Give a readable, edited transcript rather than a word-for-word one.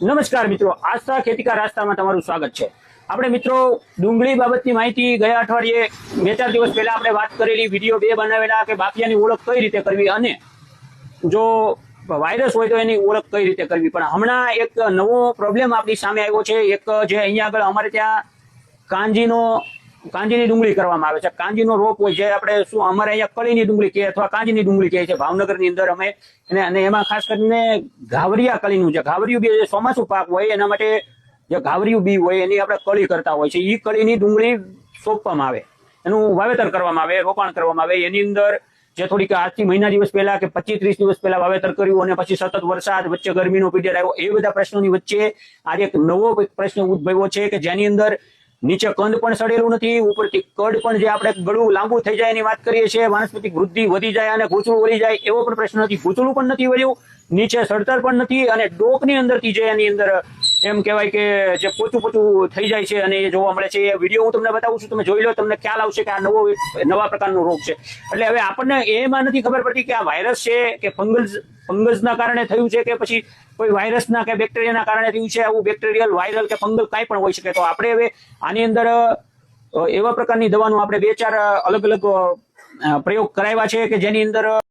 નમસ્કાર મિત્રો, આસ્થા ખેતીકા રાસ્તામાં તમારું સ્વાગત છે। આપણે મિત્રો ડુંગળી બાબતની માહિતી ગયા અઠવાડિયે 2-4 દિવસ પહેલા આપણે વાત કરેલી, વિડીયો 2 બનાવેલા કે બાફિયાની ઓળખ કઈ રીતે કરવી અને જો વાયરસ હોય તો એની ઓળખ કઈ રીતે કરવી। પણ હમણાં એક નવો પ્રોબ્લેમ આપણી સામે આવ્યો છે। એક જે અહીંયા આગળ અમારે ત્યાં કાંજીની ડુંગળી કરવામાં આવે છે। કાંજીનો રોપ હોય, જે આપણે શું અમારે અહીંયા કળીની ડુંગળી કહે અથવા કાંજીની ડુંગળી કહે છે ભાવનગરની અંદર અમે અને એમાં ખાસ કરીને ઘાવરિયા કળીનું, જે ઘાવરિયું બી ચોમાસું પાક હોય એના માટે જે ઘાવરિયું બી હોય એની આપણે કળી કરતા હોય છે। એ કળીની ડુંગળી સોંપવામાં આવે, એનું વાવેતર કરવામાં આવે, રોપાણ કરવામાં આવે। એની અંદર જે થોડીક આજથી મહિના દિવસ પહેલા કે 25-30 દિવસ પહેલા વાવેતર કર્યું અને પછી સતત વરસાદ વચ્ચે ગરમીનો પીરિયડ આવ્યો, એ બધા પ્રશ્નોની વચ્ચે આજે એક નવો પ્રશ્ન ઉદ્ભવ્યો છે કે જેની અંદર નીચે કંદ પણ સડેલું નથી, ઉપરથી કડ પણ જે આપણે ગળું લાંબુ થઈ જાય એની વાત કરીએ છીએ, વાનસ્પતિક વૃદ્ધિ વધી જાય અને ગૂંચળું વળી જાય એવો પણ પ્રશ્ન નથી। ગૂંચળું પણ નથી વળ્યું, નીચે સડતર પણ નથી અને ડોકની અંદરથી જે એની અંદર એમ કહેવાય કે જે પોચું પોચું થઈ જાય છે અને એ જોવા મળે છે। એ વિડીયો હું તમને બતાવું છું, તમે જોઈ લો, તમને ખ્યાલ આવશે કે આ નવા પ્રકારનો રોગ છે। એટલે હવે આપણને એમાં નથી ખબર પડતી કે આ વાયરસ છે કે ફંગસના કારણે થયું છે કે પછી કોઈ વાયરસના કે બેક્ટેરિયાના કારણે થયું છે। આવું બેક્ટેરિયલ, વાયરલ કે ફંગલ કાંઈ પણ હોઈ શકે। તો આપણે હવે આની અંદર એવા પ્રકારની દવાનું આપણે 2-4 અલગ અલગ પ્રયોગ કરાવ્યા છે કે જેની અંદર